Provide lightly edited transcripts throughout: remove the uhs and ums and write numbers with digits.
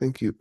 Thank you.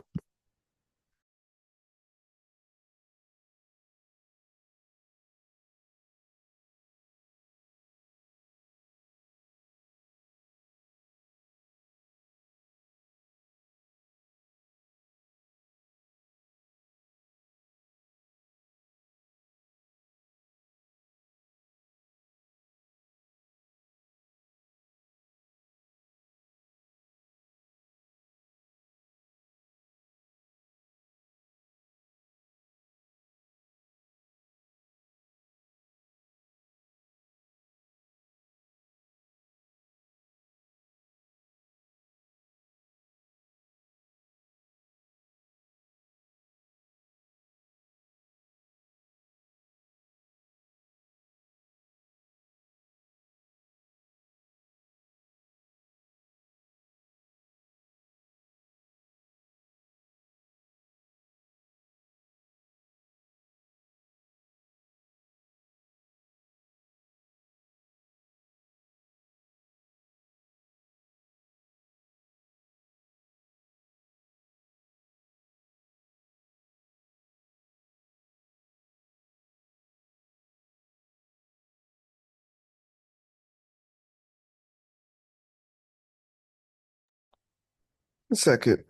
A second.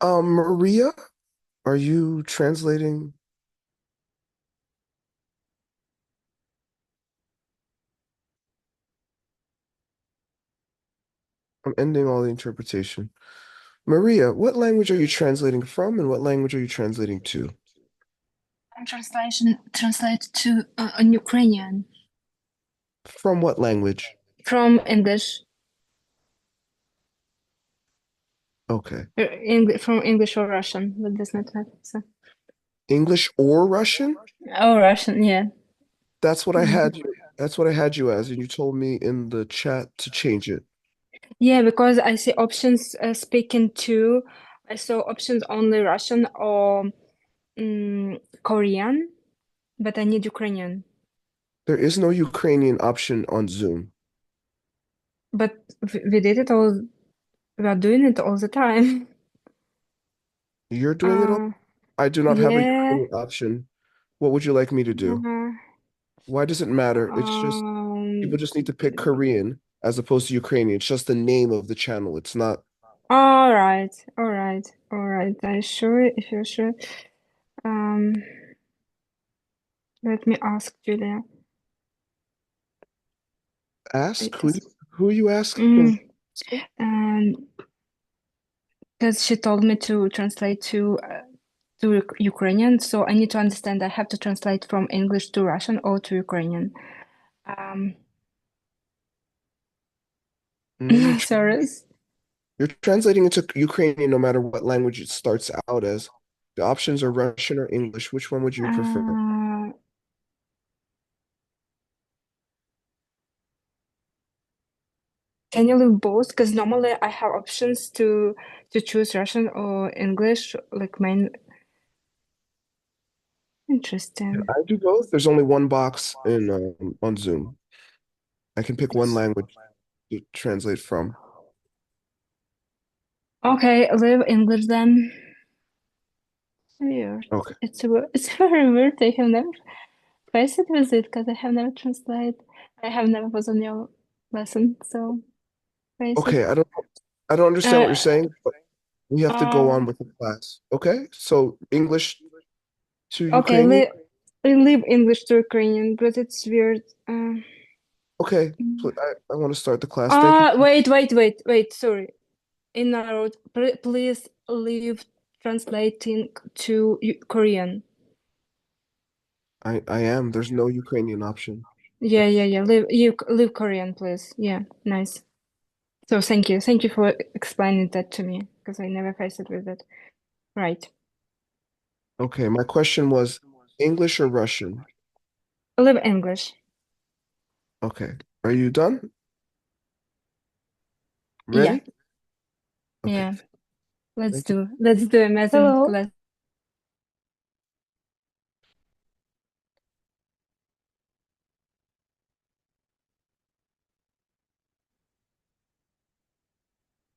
Maria, are you translating? I'm ending all the interpretation. Maria, what language are you translating from and what language are you translating to? Translation translate to in Ukrainian From what language? from English, Okay. From English or Russian, but does not matter. So. English or Russian? Oh, Russian, yeah. That's what I Mm. had you. That's what I had you as, and you told me in the chat to change it. Yeah, because I see options speaking to, I saw options only Russian or Korean, but I need Ukrainian. There is no Ukrainian option on Zoom. But we did it all, we are doing it all the time. You're doing it all? Uh, I do not have a yeah. Ukrainian option. What would you like me to do? Uh, Why does it matter? It's just um, people just need to pick Korean as opposed to Ukrainian. It's just the name of the channel. It's not all right, all right, all right. Are you sure? If you're sure. Um, Let me ask Julia. ask. Wait. Who are you asking? Mm, and because she told me to translate to Ukrainian, so I need to understand. I have to translate from English to Russian or to Ukrainian. Um, No, sorry. you're translating into Ukrainian no matter what language it starts out as. The options are Russian or English. Which one would you prefer? Uh, can you leave both? Because normally I have options to choose Russian or English, like main. Yeah, Interesting. I do both. There's only one box in on Zoom. I can pick one language to translate from. Okay, leave English then. Weird. Okay. It's very weird. I have never faced it with it because I have never translated. I have never was on your lesson, so face it. Okay, I don't understand what Uh, you're saying, but we have to go uh, on with the class. Okay? So English to okay, Ukrainian. I leave English to Ukrainian, but it's weird. Okay. Mm. I want to start the class. Thank you. Wait. Sorry. In a road, please leave translating to Korean. I am. There's no Ukrainian option. Yeah. Leave Korean, please. Yeah, nice. So thank you for explaining that to me because I never faced it with it. Right. Okay, my question was English or Russian? Live English. Okay. Are you done? Yeah, Ready? Okay. yeah. Thank you. Let's do amazing Hello. class.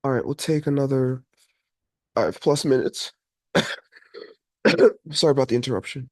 All right, we'll take another 5+ minutes. Sorry about the interruption.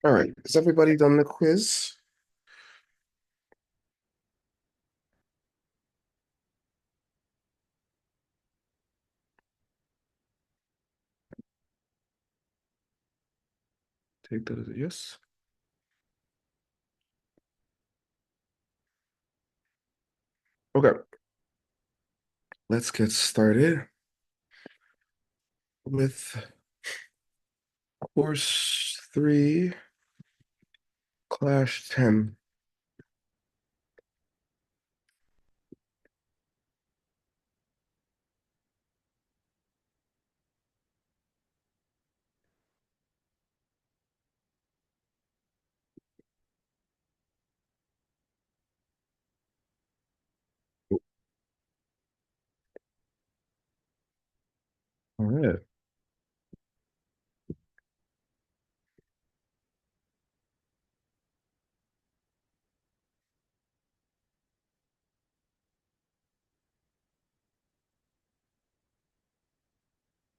All right. Has everybody done the quiz? Take that as a yes. Okay. Let's get started with course 3, class 10. All right.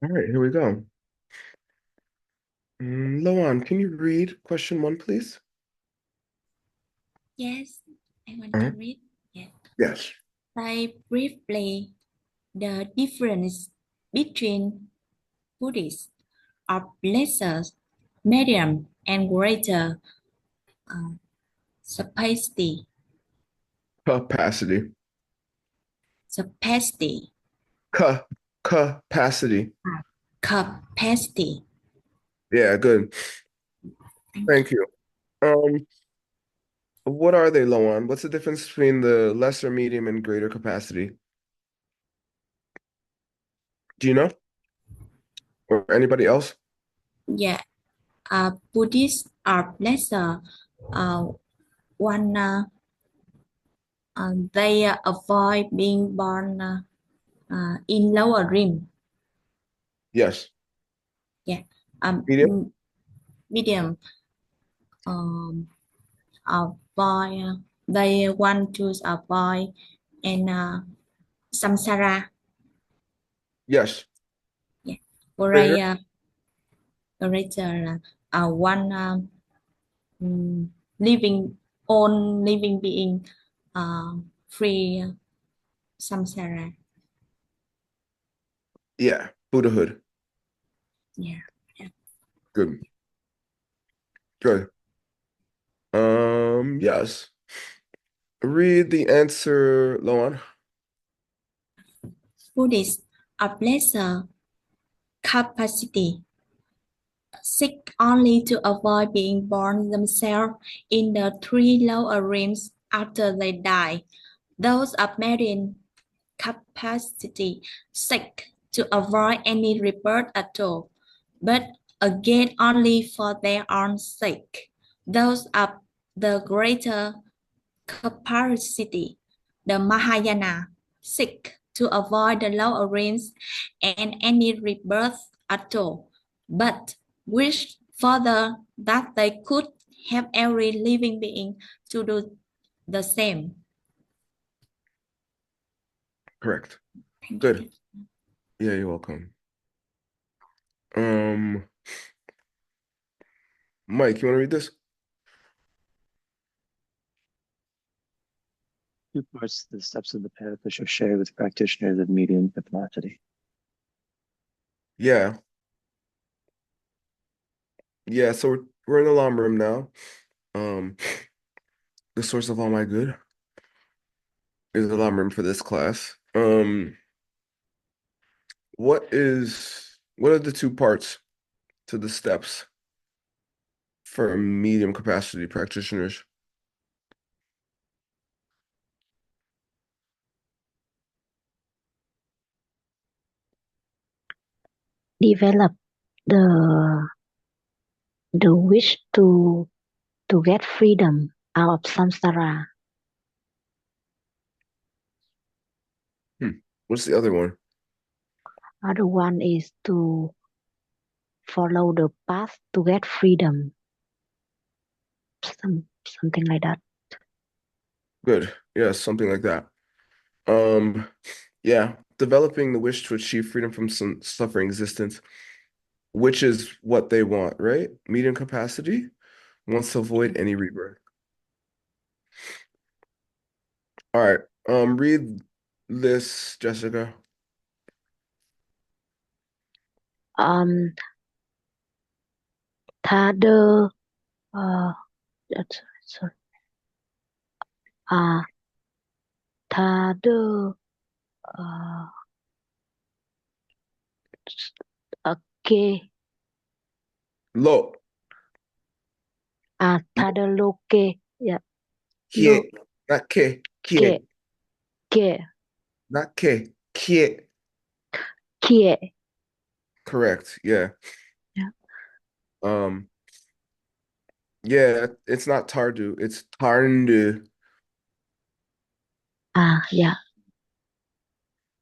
All right, here we go. Loan, can you read question 1, please? Yes, I want to Uh-huh. read. Yeah. Yes. Say briefly the difference between Buddhist of lesser, medium, and greater uh, capacity. Capacity. Capacity. Capacity. Capacity. Yeah, good. Thank you. Um, what are they low on? What's the difference between the lesser, medium, and greater capacity? Do you know? Or anybody else? Yeah. Buddhist of lesser. Uh, one. They avoid being born in lower rim. Yes. Yeah. Medium? Medium. Um, avoid. They want to avoid and samsara. Yes. Yeah. Greater? Greater. Greater. One living on living being free samsara. Yeah. Buddhahood. Yeah. Yeah. Good. Good. Yes. Read the answer, Loan. Buddhist of lesser capacity seek only to avoid being born themselves in the three lower realms after they die. Those of medium capacity seek to avoid any rebirth at all, but again only for their own sake. Those of the greater capacity, the Mahayana, seek to avoid the lower realms and any rebirth at all, but wish further that they could have every living being to do the same. Correct. Thank Good. you. Yeah, you're welcome. Um, Mike, you want to read this? Two parts the steps of the path which are shared with practitioners of medium capacity. Yeah. Yeah, so we're in the Lam room now. Um, the source of all my good is the Lam room for this class. What are the two parts to the steps for medium capacity practitioners? Develop the wish to get freedom out of samsara. What's the other one? Other one is to follow the path to get freedom. Something like that. Good. Yeah, something like that. Yeah, developing the wish to achieve freedom from some suffering existence, which is what they want, right? Medium capacity. wants to avoid any rebirth. All right. Read this, Jessica. Tha đơ that's sorry. Tha đơ kê Lo. tha đơ lô kê. Yeah. Kie. Not ke. Kie. Kê. Not ke. Kie. Kie. Correct. Yeah. Yeah. Yeah, it's not tardu, it's tarndu. Yeah.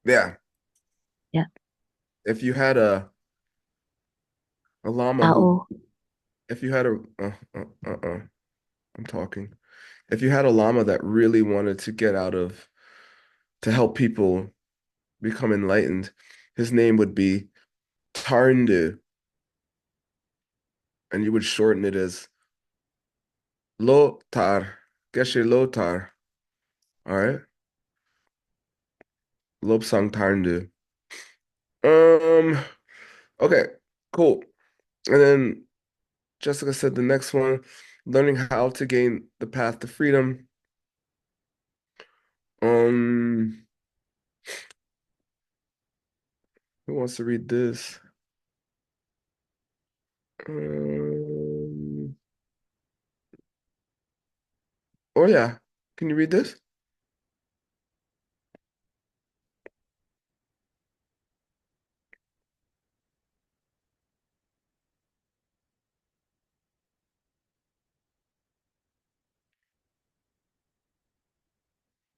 Yeah. Yeah. If you had a llama Tao. if you had a I'm talking. If you had a llama that really wanted to to help people become enlightened, his name would be Tarndu, and you would shorten it as Lotar, Geshe Lotar. All right, Lobsang Tarndu. Okay, cool. And then Jessica said the next one, learning how to gain the path to freedom. Who wants to read this? Oh yeah, can you read this?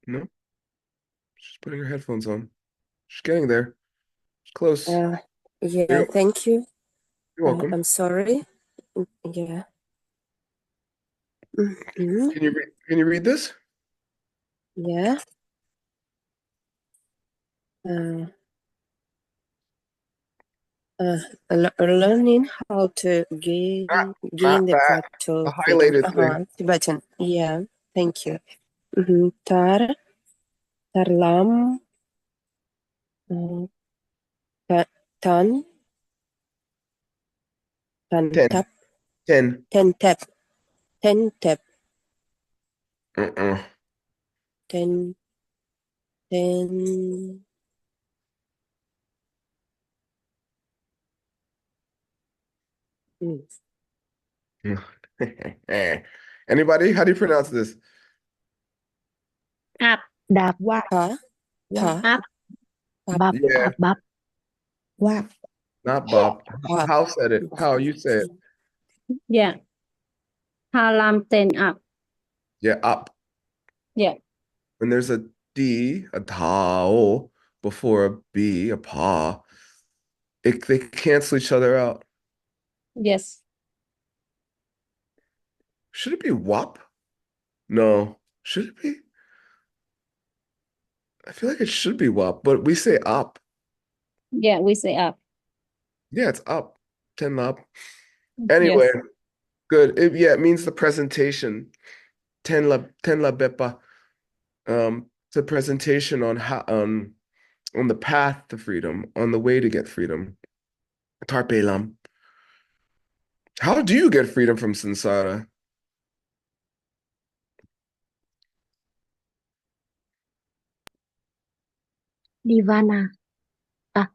No, she's putting her headphones on. She's getting there. She's close. Yeah, thank you. You're welcome. I'm sorry. Yeah. Mhm. Can you read this? Yeah. Uh, Learning how to gain Not the that. path to The freedom. highlighted thing. Tibetan. Yeah. Thank you. Tarlam, tan, Ten. tap, 10. tap, tap, Uh-uh. ten, ten. Anybody? How do you pronounce this? Đạp. Đạp. Pa, pa, Áp. Bắp. Yeah, Bắp. not Bob. pa. How said it? How you say it? Yeah. Halam ten up. Yeah, up. Yeah. When there's a D, a tao, before a B, a pa, they cancel each other out. Yes. Should it be wop? No. Should it be? I feel like it should be wop, but we say up. Yeah, we say up. Yeah, it's up. 10 up. Anyway, Yes. good. It means the presentation. Ten la bepa. It's a presentation on how on the path to freedom, on the way to get freedom. Tarpe lam. How do you get freedom from samsara? Nirvana.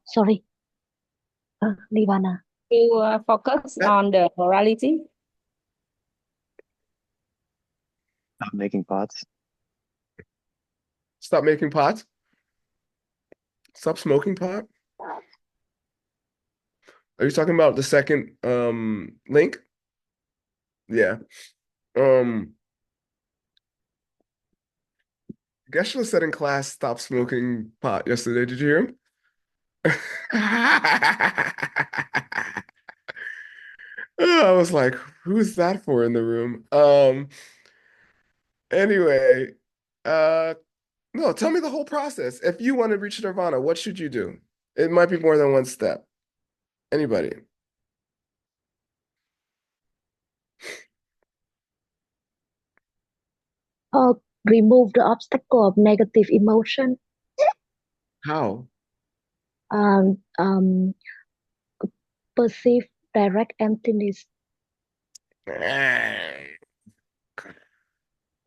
Sorry. Nirvana. You focus on the morality. Not making pots. Stop making pots. Stop smoking pot. Are you talking about the second link? Yeah. Geshe said in class, stop smoking pot yesterday. Did you hear him? I was like, who's that for in the room? Anyway, no, tell me the whole process. If you want to reach nirvana, what should you do? It might be more than one step. Anybody? Remove the obstacle of negative emotion. How? Um, um, Perceive direct emptiness.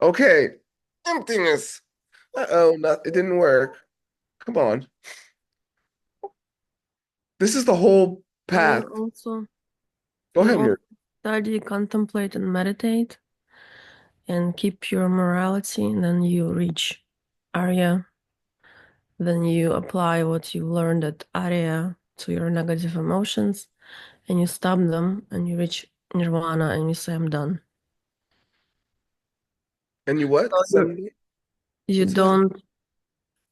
Okay. Emptiness. Uh-oh, it didn't work. Come on. This is the whole path. Also, Go you ahead, Mir. also study, contemplate, and meditate, and keep pure morality, and then you reach Arya. Then you apply what you learned at Arya to your negative emotions, and you stop them, and you reach Nirvana, and you say, I'm done. And you what? So you What's that? don't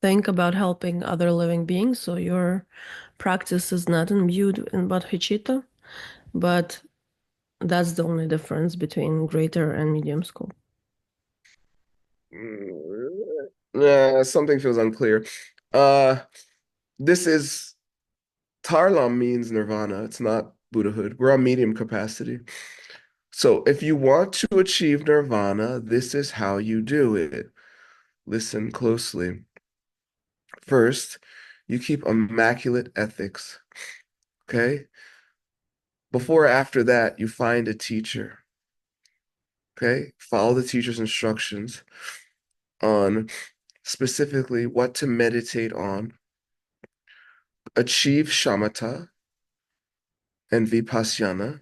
think about helping other living beings, so your practice is not imbued in bodhicitta, but that's the only difference between greater and medium scope. Yeah, something feels unclear. This is Tarlam means nirvana. It's not Buddhahood. We're on medium capacity. So if you want to achieve nirvana, this is how you do it. Listen closely. First, you keep immaculate ethics. Okay? Before or after that, you find a teacher. Okay? Follow the teacher's instructions on specifically what to meditate on. Achieve shamatha and vipassana.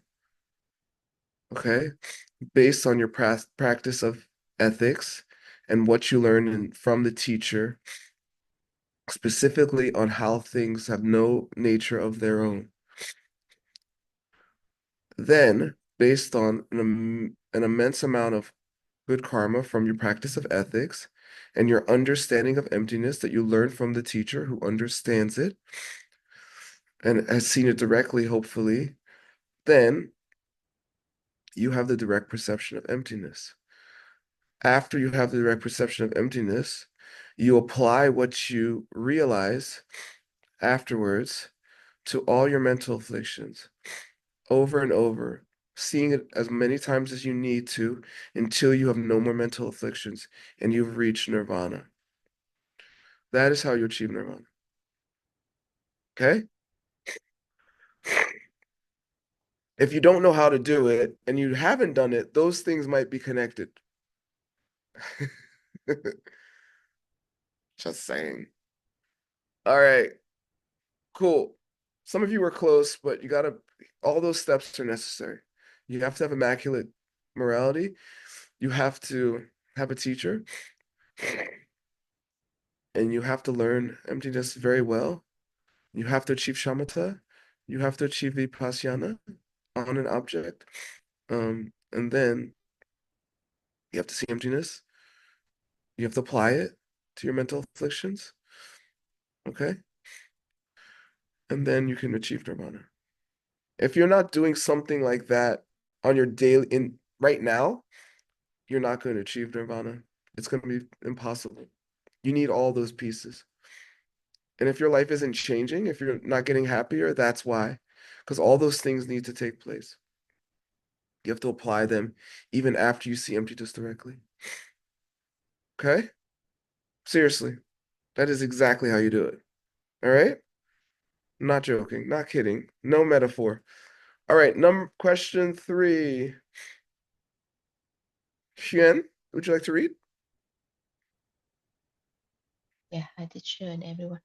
Okay? Based on your practice of ethics and what you learn from the teacher, specifically on how things have no nature of their own. Then, based on an immense amount of good karma from your practice of ethics and your understanding of emptiness that you learn from the teacher who understands it and has seen it directly, hopefully, then you have the direct perception of emptiness. After you have the direct perception of emptiness, you apply what you realize afterwards to all your mental afflictions over and over, seeing it as many times as you need to until you have no more mental afflictions and you've reached nirvana. That is how you achieve nirvana. Okay? If you don't know how to do it and you haven't done it, those things might be connected. Just saying. All right, cool. Some of you were close, but all those steps are necessary. You have to have immaculate morality. You have to have a teacher. And you have to learn emptiness very well. You have to achieve shamatha. You have to achieve vipassana on an object. And then you have to see emptiness. You have to apply it to your mental afflictions. Okay? And then you can achieve nirvana. If you're not doing something like that on your daily right now, you're not going to achieve nirvana. It's going to be impossible. You need all those pieces. And if your life isn't changing, if you're not getting happier, that's why. Because all those things need to take place. You have to apply them even after you see emptiness directly. Okay? Seriously. That is exactly how you do it. All right? I'm not joking, not kidding. No metaphor. All right, question 3. Xuan, would you like to read? Yeah, hi teacher and everyone.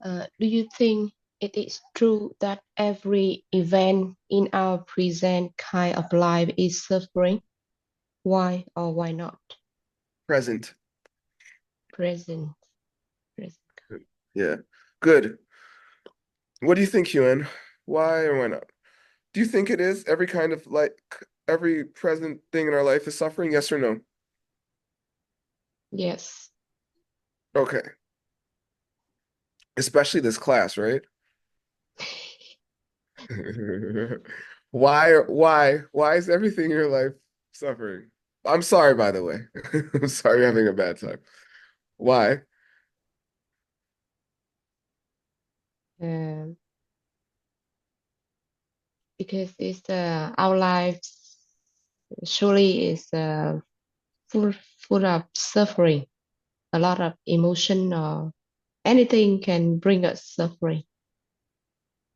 Do you think it is true that every event in our present kind of life is suffering? Why or why not? Present. Present. Yeah. Good. What do you think, Xuan? Why or why not? Do you think it is every kind of every present thing in our life is suffering? Yes or no? Yes. Okay. Especially this class, right? Why is everything in your life suffering? I'm sorry, by the way. I'm sorry you're having a bad time. Why? Um, because it's our lives surely is full of suffering, a lot of emotion or anything can bring us suffering,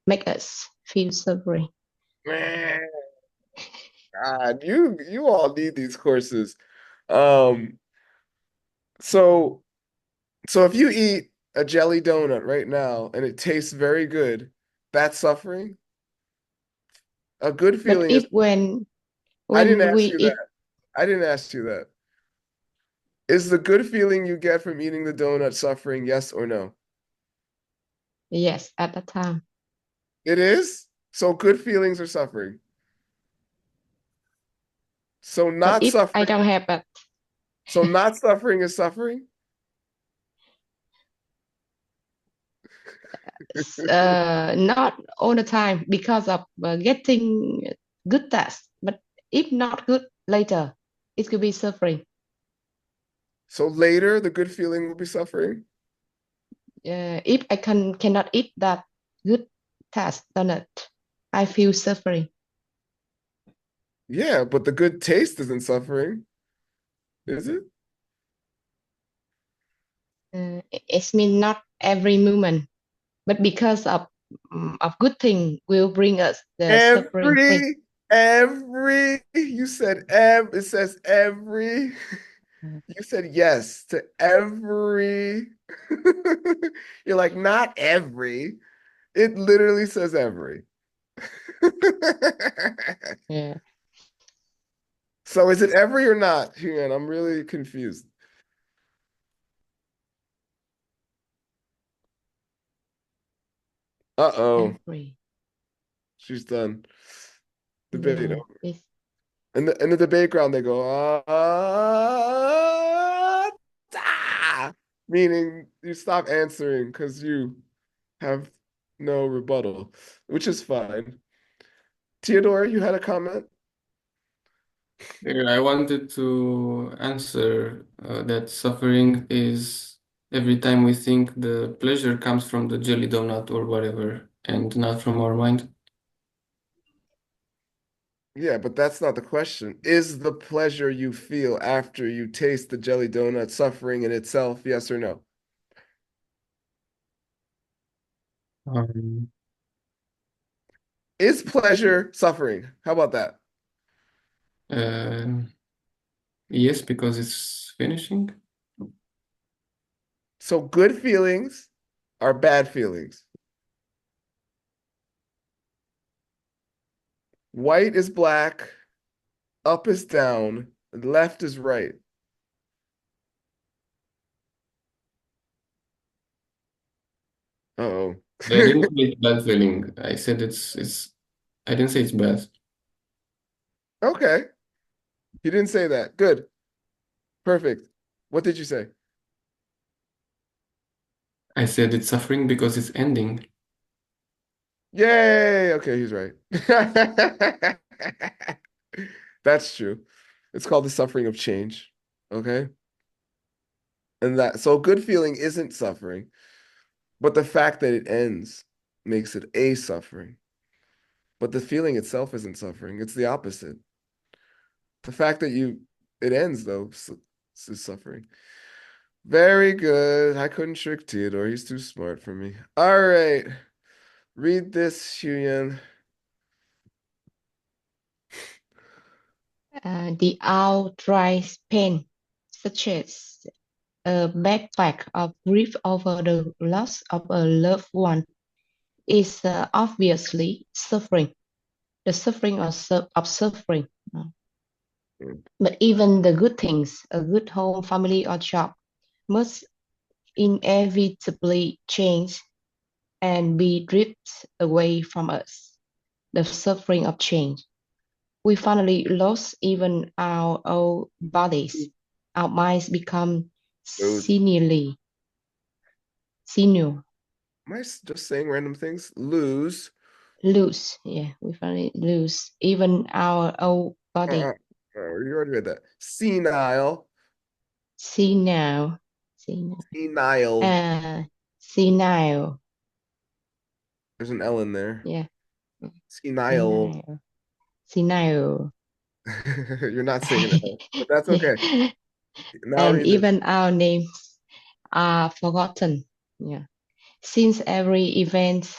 make us feel suffering. Man, God, you all need these courses. Um, so so if you eat a jelly donut right now and it tastes very good, that's suffering. A good But feeling is, if when I didn't we ask you that. eat, I didn't ask you that. Is the good feeling you get from eating the donut suffering, yes or no? yes, at that time. It is? So good feelings are suffering. So But not if I suffering, don't have that, so not suffering is suffering? not all the time because of getting good test. But if not good later, it could be suffering. So later the good feeling will be suffering? If I cannot eat that good taste donut, I feel suffering. Yeah, but the good taste isn't suffering, is it? It's mean not every moment, but because of good thing will bring us the suffering thing. You said it says every. You said yes to every. You're like, not every. It literally says every. Yeah. So is it every or not? Hang on, I'm really confused. Uh-oh, Every. she's done. Debate Yeah. over. It's, In the debate ground, they go, meaning you stop answering because you have no rebuttal, which is fine. Theodore, you had a comment? Yeah, I wanted to answer that suffering is every time we think the pleasure comes from the jelly donut or whatever, and not from our mind. Yeah, but that's not the question. Is the pleasure you feel after you taste the jelly donut suffering in itself, yes or no? Um, Is pleasure suffering? How about that? uh, yes, because it's finishing. So good feelings are bad feelings. White is black, up is down, left is right. Uh-oh. I didn't say it's bad feeling. I said it's. I didn't say it's bad. Okay. You didn't say that. Good. Perfect. What did you say? I said it's suffering because it's ending. Yay. Okay, he's right. That's true. It's called the suffering of change. Okay. And that, so good feeling isn't suffering, but the fact that it ends makes it a suffering. But the feeling itself isn't suffering. It's the opposite. The fact that it ends though is suffering. Very good. I couldn't trick Theodore. He's too smart for me. All right. Read this, Xuyen. the outright pain, such as a backpack of grief over the loss of a loved one, is obviously suffering, the suffering of suffering. But even the good things, a good home, family, or job, must inevitably change and be stripped away from us. The suffering of change. We finally lost even our own bodies. Our minds become Lose. senile. Am I just saying random things? Lose. Lose. Yeah, we finally lose even our own body. You already read that. Senile. Senile. Senile. Senile. There's an L in there. Yeah. Senile. Senile. You're not saying an L, but that's okay. Now and read this. even our names are forgotten. Yeah. Since every event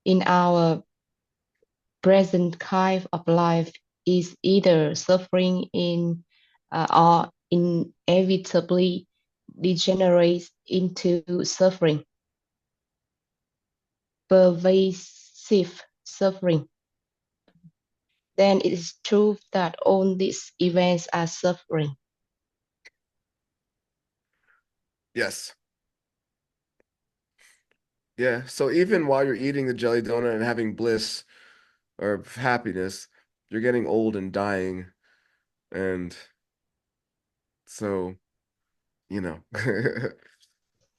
in our present kind of life is either suffering in or inevitably degenerates into suffering, pervasive suffering, then it is true that all these events are suffering. Yes. Yeah. So even while you're eating the jelly donut and having bliss or happiness, you're getting old and dying. And so, you know,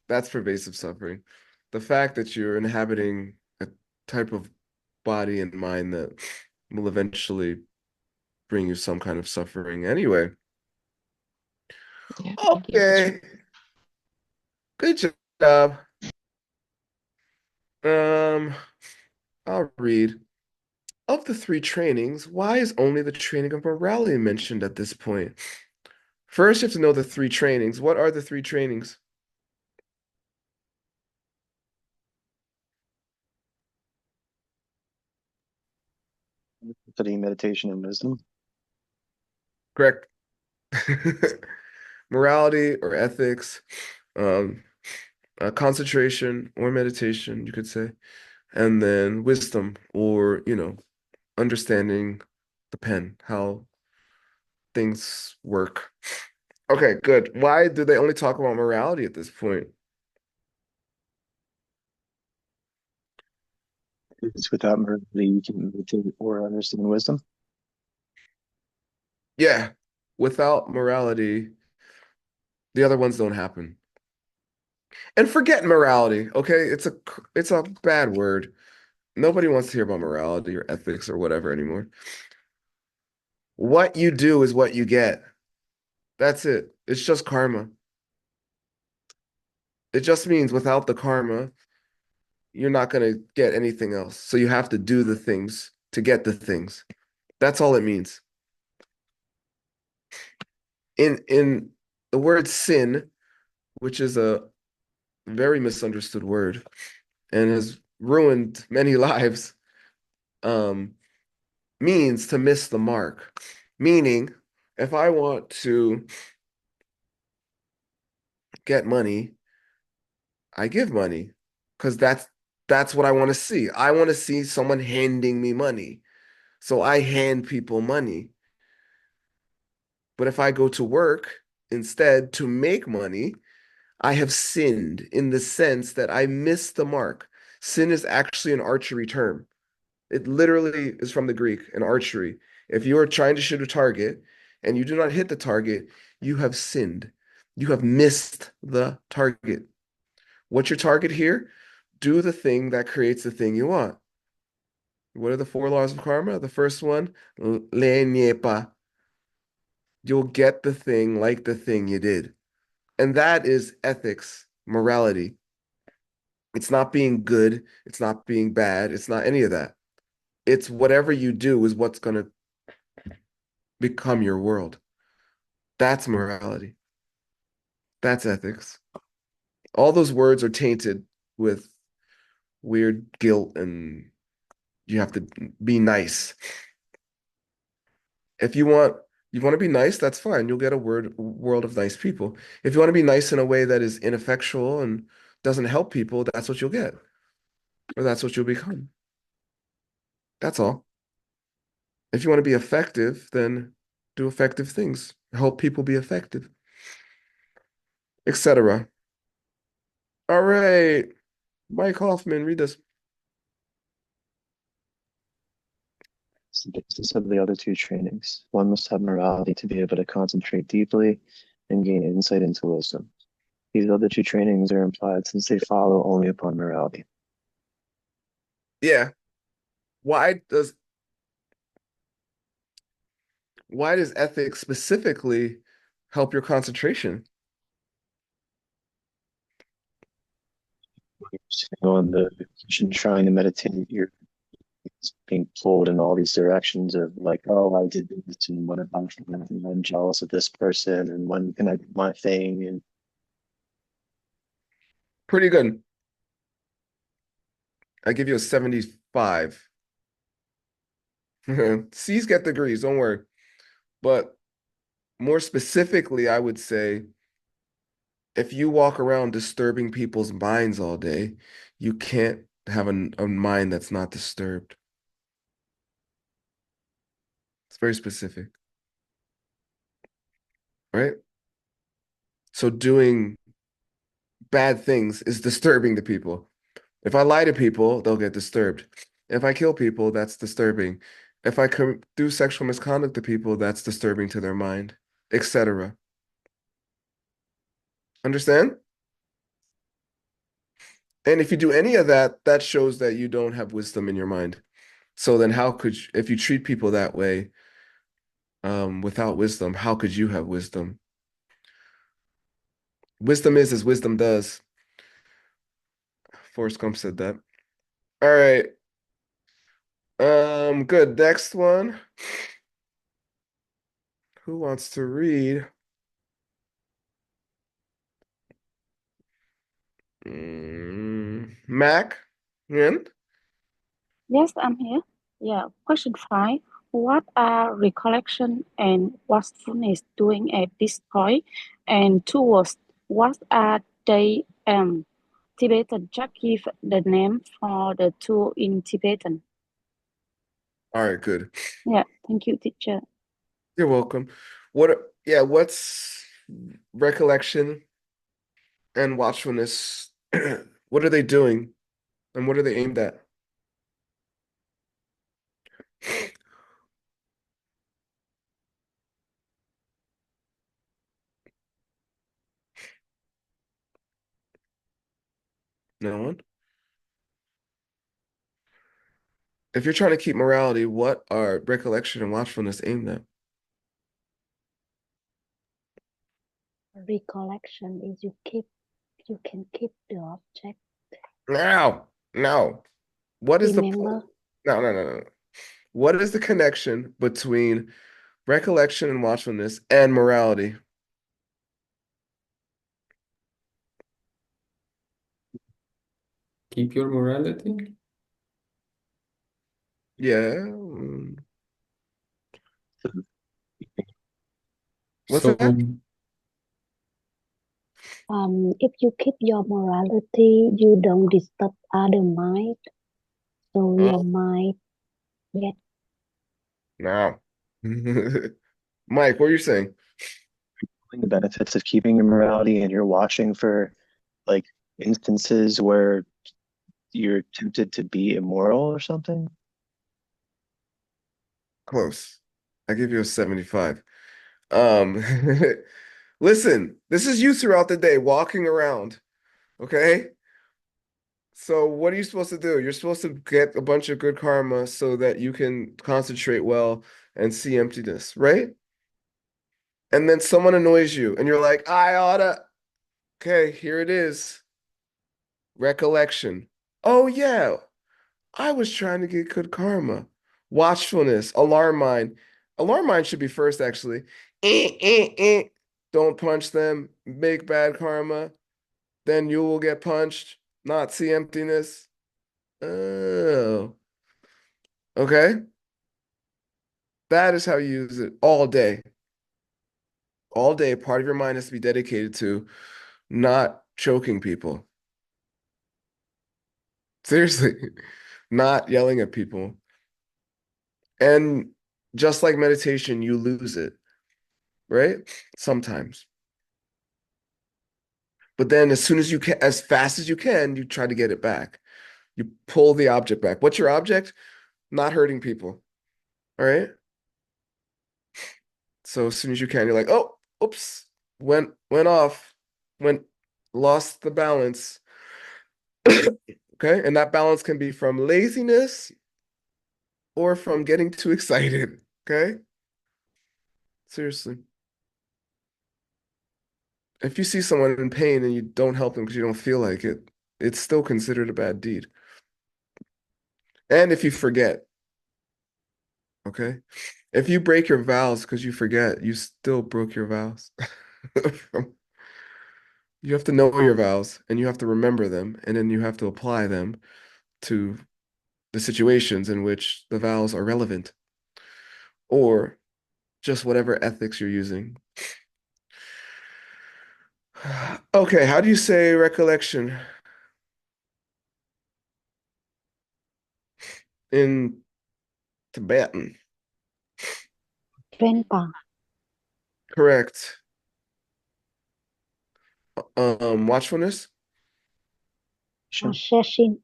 that's pervasive suffering. The fact that you're inhabiting a type of body and mind that will eventually bring you some kind of suffering anyway. Yeah, thank you, teacher. Okay. Good job. I'll read. Of the three trainings, why is only the training of morality mentioned at this point? First, you have to know the three trainings. What are the three trainings? Studying meditation and wisdom. Correct. Morality or ethics, um, concentration or meditation, you could say, and then wisdom or, understanding the pen, how things work. Okay, good. Why do they only talk about morality at this point? It's without morality you can meditate or understand wisdom. Yeah, without morality, the other ones don't happen. And forget morality, okay? It's a bad word. Nobody wants to hear about morality or ethics or whatever anymore. What you do is what you get. That's it. It's just karma. It just means without the karma, you're not going to get anything else. So you have to do the things to get the things. That's all it means. In the word sin, which is a very misunderstood word and has ruined many lives, means to miss the mark. Meaning, if I want to get money, I give money because that's what I want to see. I want to see someone handing me money. So I hand people money. But if I go to work instead to make money, I have sinned in the sense that I missed the mark. Sin is actually an archery term. It literally is from the Greek, an archery. If you are trying to shoot a target and you do not hit the target, you have sinned. You have missed the target. What's your target here? Do the thing that creates the thing you want. What are the four laws of karma? The first one, leñepa. You'll get the thing like the thing you did. And that is ethics, morality. It's not being good. It's not being bad. It's not any of that. It's whatever you do is what's going to become your world. That's morality. That's ethics. All those words are tainted with weird guilt and you have to be nice. If you want to be nice, that's fine. You'll get a world of nice people. If you want to be nice in a way that is ineffectual and doesn't help people, that's what you'll get. Or that's what you'll become. That's all. If you want to be effective, then do effective things. Help people be effective, etc. All right. Mike Hoffman, read this. It's the basis of the other two trainings. One must have morality to be able to concentrate deeply and gain insight into wisdom. These other two trainings are implied since they follow only upon morality. Yeah. Why does ethics specifically help your concentration? On the trying to meditate, you're being pulled in all these directions of like, oh, I did this, and what about that, and I'm jealous of this person, and when can I do my thing? And Pretty good. I give you a 75. C's get degrees, don't worry. But more specifically, I would say if you walk around disturbing people's minds all day, you can't have a mind that's not disturbed. It's very specific, right? So doing bad things is disturbing to people. If I lie to people, they'll get disturbed. If I kill people, that's disturbing. If I do sexual misconduct to people, that's disturbing to their mind, etc. Understand? And if you do any of that, that shows that you don't have wisdom in your mind. So then how could you, if you treat people that way, without wisdom, how could you have wisdom? Wisdom is as wisdom does. Forrest Gump said that. All right. Good. Next one. Who wants to read? Mac? In? Yes, I'm here. Yeah, question 5. What are recollection and watchfulness doing at this point? And towards what are they Tibetan? Just give the name for the two in Tibetan. All right, good. Yeah, thank you, teacher. You're welcome. What's recollection and watchfulness? What are they doing? And what are they aimed at? No one? If you're trying to keep morality, what are recollection and watchfulness aimed at? Recollection is you can keep the object. No. What is Remember? No. What is the connection between recollection and watchfulness and morality? Keep your morality. Yeah. What's So that? If you keep your morality, you don't disturb other mind, so your mind get. No. Mike, what are you saying? the benefits of keeping your morality, and you're watching for like instances where you're tempted to be immoral or something. Close. I give you a 75. Um, listen, this is you throughout the day walking around, okay? So what are you supposed to do? You're supposed to get a bunch of good karma so that you can concentrate well and see emptiness, right? And then someone annoys you and you're like, I oughta. Okay, here it is. Recollection. Oh yeah, I was trying to get good karma. Watchfulness, alarm mind. Alarm mind should be first, actually. Don't punch them, make bad karma. Then you will get punched, not see emptiness. Oh, okay. That is how you use it all day. All day, part of your mind has to be dedicated to not choking people. Seriously, not yelling at people. And just like meditation, you lose it, right? Sometimes. But then as soon as you can, as fast as you can, you try to get it back. You pull the object back. What's your object? Not hurting people. All right. So as soon as you can, you're like, oh, oops, went off, lost the balance. Okay. And that balance can be from laziness or from getting too excited. Okay. Seriously. If you see someone in pain and you don't help them because you don't feel like it, it's still considered a bad deed. And if you forget, Okay? If you break your vows because you forget, you still broke your vows. You have to know your vows and you have to remember them, and then you have to apply them to the situations in which the vows are relevant, or just whatever ethics you're using. Okay, how do you say recollection in Tibetan? Trenta. Correct. Watchfulness? Sure. Assessing.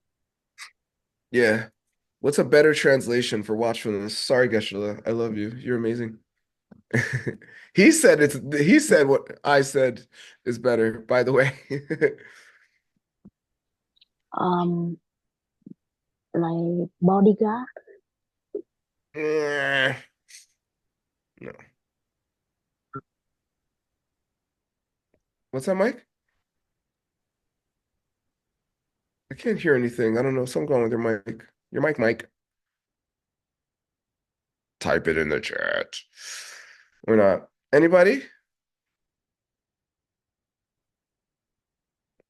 Yeah. What's a better translation for watchfulness? Sorry, Geshe, I love you. You're amazing. He said what I said is better, by the way. Um, like bodyguard. Eh, no. What's that, Mike? I can't hear anything. I don't know. Something going with your mic. Your mic, Mike. Type it in the chat. Or not. Anybody?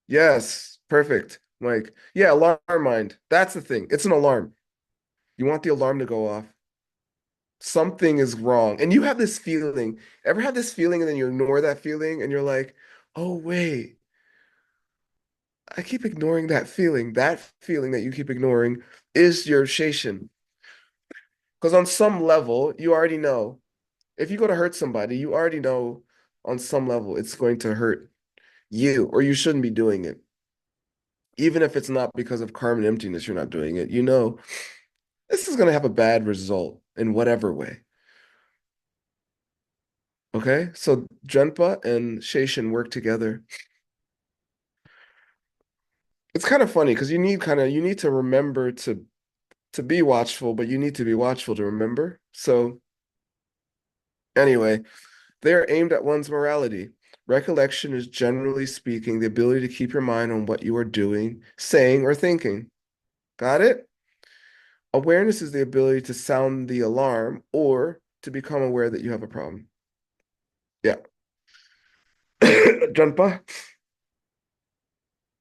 Yes. Perfect. Mike. Yeah, alarm mind. That's the thing. It's an alarm. You want the alarm to go off. Something is wrong. And you have this feeling. Ever had this feeling and then you ignore that feeling and you're like, oh, wait, I keep ignoring that feeling. That feeling that you keep ignoring is your shation. Because on some level, you already know. If you go to hurt somebody, you already know on some level it's going to hurt you, or you shouldn't be doing it. Even if it's not because of karma and emptiness, you're not doing it. You know, this is going to have a bad result in whatever way. Okay, so Drenpa and Sheishin work together. It's kind of funny because you need to remember to be watchful, but you need to be watchful to remember. So anyway, they are aimed at one's morality. Recollection is, generally speaking, the ability to keep your mind on what you are doing, saying, or thinking. Got it? Awareness is the ability to sound the alarm or to become aware that you have a problem. Yeah. Janpa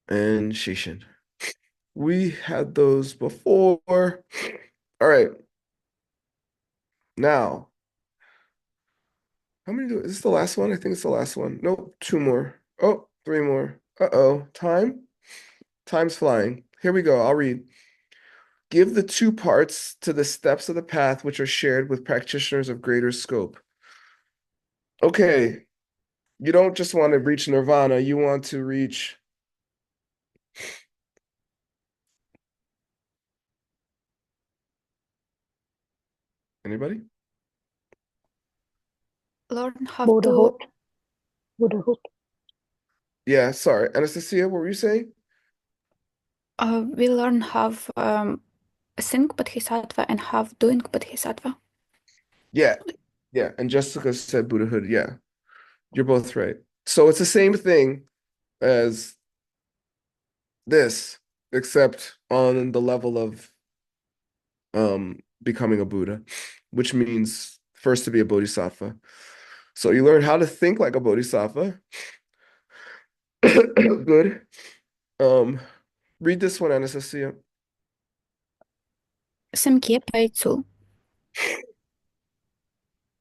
and Shishin. We had those before. All right. Now, how many is this the last one? I think it's the last one. Nope, two more. Oh, three more. Uh-oh. Time? Time's flying. Here we go. I'll read. Give the two parts to the steps of the path which are shared with practitioners of greater scope. Okay, you don't just want to reach nirvana, you want to reach anybody? Learn how Buddhahood. to Buddhahood. Yeah, sorry. Anastasia, what were you saying? we learn how think bodhisattva and how doing bodhisattva. Yeah, yeah. And Jessica said Buddhahood. Yeah, you're both right. So it's the same thing as this, except on the level of becoming a Buddha, which means first to be a bodhisattva. So you learn how to think like a bodhisattva. Good. Read this one, Anastasia. Semkye paitsu.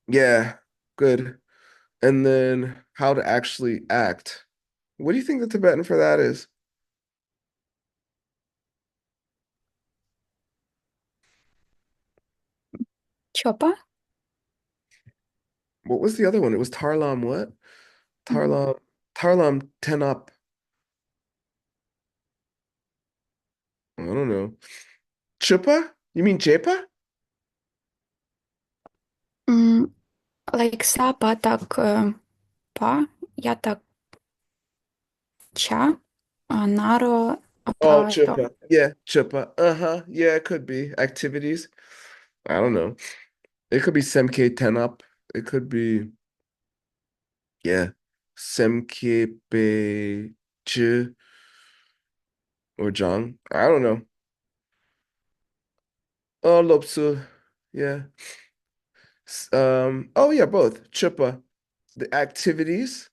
Yeah, good. And then how to actually act. What do you think the Tibetan for that is? Chopa. What was the other one? It was Tarlam what? Mm. Tarlam Tenap. I don't know. Chupa? You mean Chepa? Like sapa tak pa, ja tak cha, naro Oh, pa to. Chupa. Yeah, Chupa. Uh-huh. Yeah, it could be. Activities. I don't know. It could be Semke Tenap. It could be, yeah, Semke Pe Chi or Jang. I don't know. Oh, Lopsu. Yeah. Oh yeah, both. Chupa, the activities.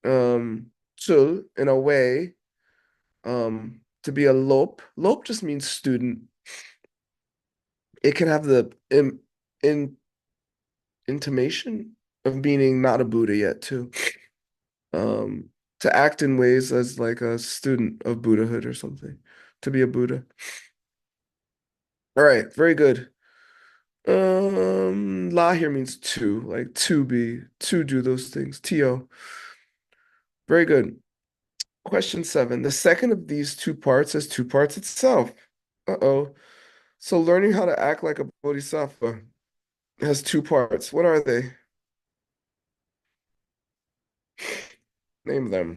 Tul, in a way, to be a lop. Lop just means student. It can have the intimation of meaning not a Buddha yet too. To act in ways as like a student of Buddhahood or something. To be a Buddha. All right, very good. La here means to, like to be, to do those things. To. Very good. Question 7. The second of these two parts has two parts itself. Uh-oh. So learning how to act like a bodhisattva has two parts. What are they? Name them.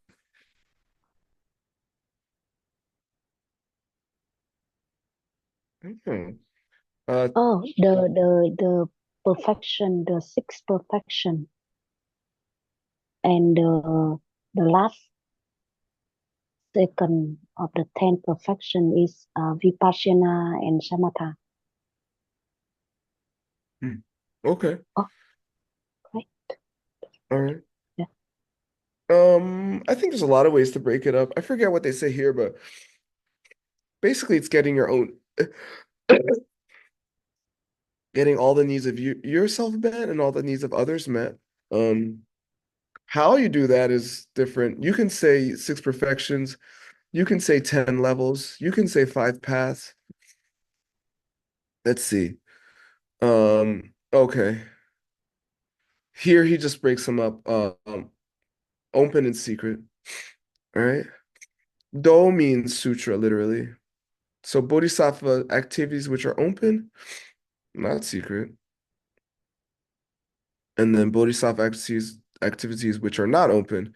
Okay. Oh, the perfection, the sixth perfection, and the last second of the 10th perfection is vipassana and samatha. Okay. Oh, right. All right. Yeah. I think there's a lot of ways to break it up. I forget what they say here, but basically it's getting your own getting all the needs of yourself met and all the needs of others met. How you do that is different. You can say 6 perfections, you can say 10 levels, you can say 5 paths. Let's see. Okay. Here he just breaks them up. Open and secret. All right. Do means sutra, literally. So bodhisattva activities which are open, not secret. And then bodhisattva activities which are not open,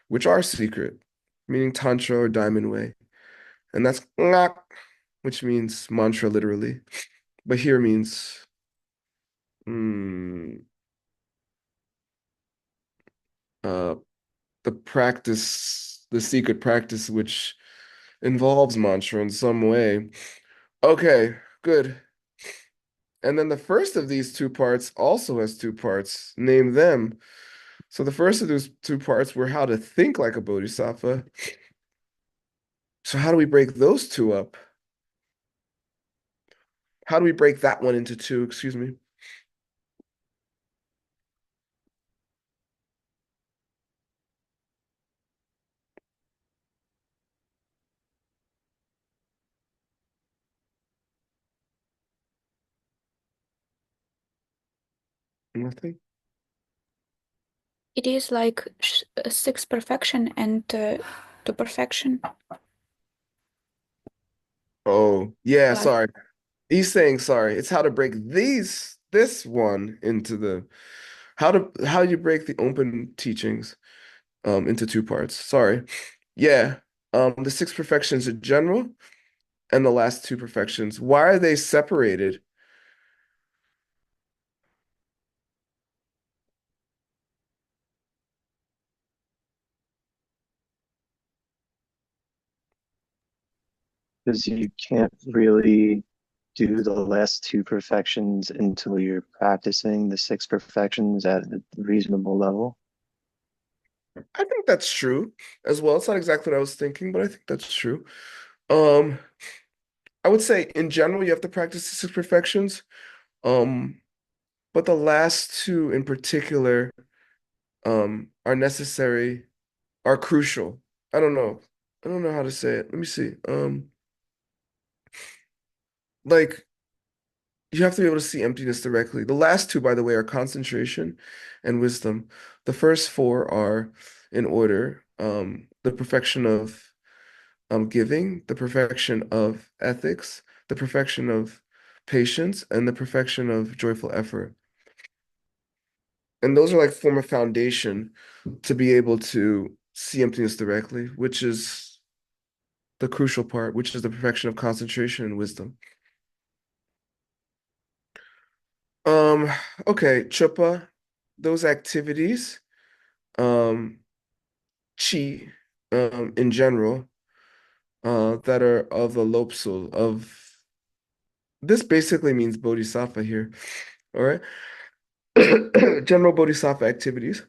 which are secret, meaning tantra or diamond way. And that's ngak, which means mantra literally. But here means the practice, the secret practice which involves mantra in some way. Okay, good. And then the first of these two parts also has two parts. Name them. So the first of those two parts were how to think like a bodhisattva. So how do we break those two up? How do we break that one into two? Excuse me. Nothing. It is like six perfection and two perfection. Oh, yeah, Like sorry. He's saying sorry. It's how to break this one into the how you break the open teachings into two parts. Sorry. Yeah. The 6 perfections in general and the last 2 perfections. Why are they separated? Because you can't really do the last 2 perfections until you're practicing the 6 perfections at a reasonable level. I think that's true as well. It's not exactly what I was thinking, but I think that's true. Um, I would say in general you have to practice the 6 perfections. But the last 2 in particular are necessary, are crucial. I don't know. I don't know how to say it. Let me see. Like you have to be able to see emptiness directly. The last 2, by the way, are concentration and wisdom. The first 4 are in order. The perfection of giving, the perfection of ethics, the perfection of patience, and the perfection of joyful effort. And those are like form a foundation to be able to see emptiness directly, which is the crucial part, which is the perfection of concentration and wisdom. Okay, chupa, those activities, chi, in general, that are of the lopsul of this basically means bodhisattva here. All right. general bodhisattva activities,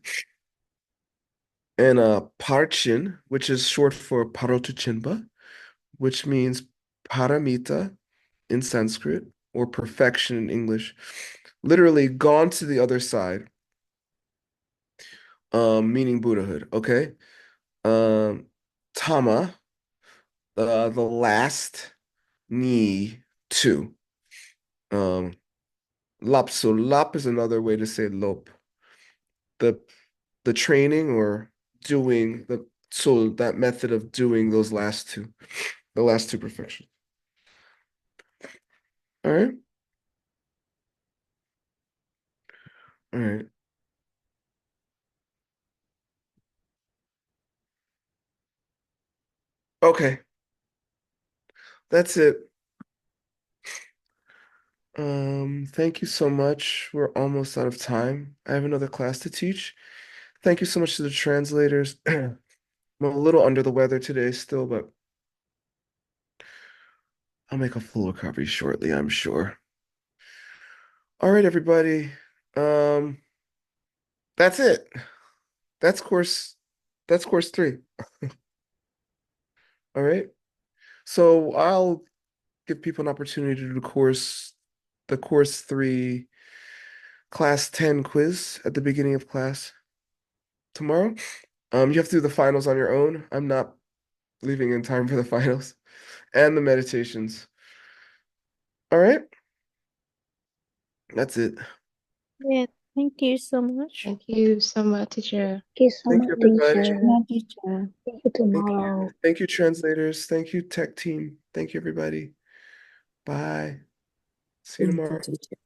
and Parchin, which is short for Parotuchinpa, which means paramita in Sanskrit or perfection in English. Literally gone to the other side, meaning Buddhahood. Okay. Tama, the last knee to. Lap. So lap is another way to say lop. The training or doing so that method of doing those last two, the last two perfections. All right. All right. Okay. That's it. Thank you so much. We're almost out of time. I have another class to teach. Thank you so much to the translators. I'm a little under the weather today still, but I'll make a full recovery shortly, I'm sure. All right, everybody. That's it. That's course 3. All right. So I'll give people an opportunity to do the course 3 class 10 quiz at the beginning of class tomorrow. You have to do the finals on your own. I'm not leaving in time for the finals and the meditations. All right. That's it. Yeah, thank you so much. Thank you so much, teacher. Thank you so Thank much, you, everybody. teacher. No, teacher. See you tomorrow. Thank you, translators. Thank you, tech team. Thank you, everybody. Bye. See you Thank you, tomorrow. teacher.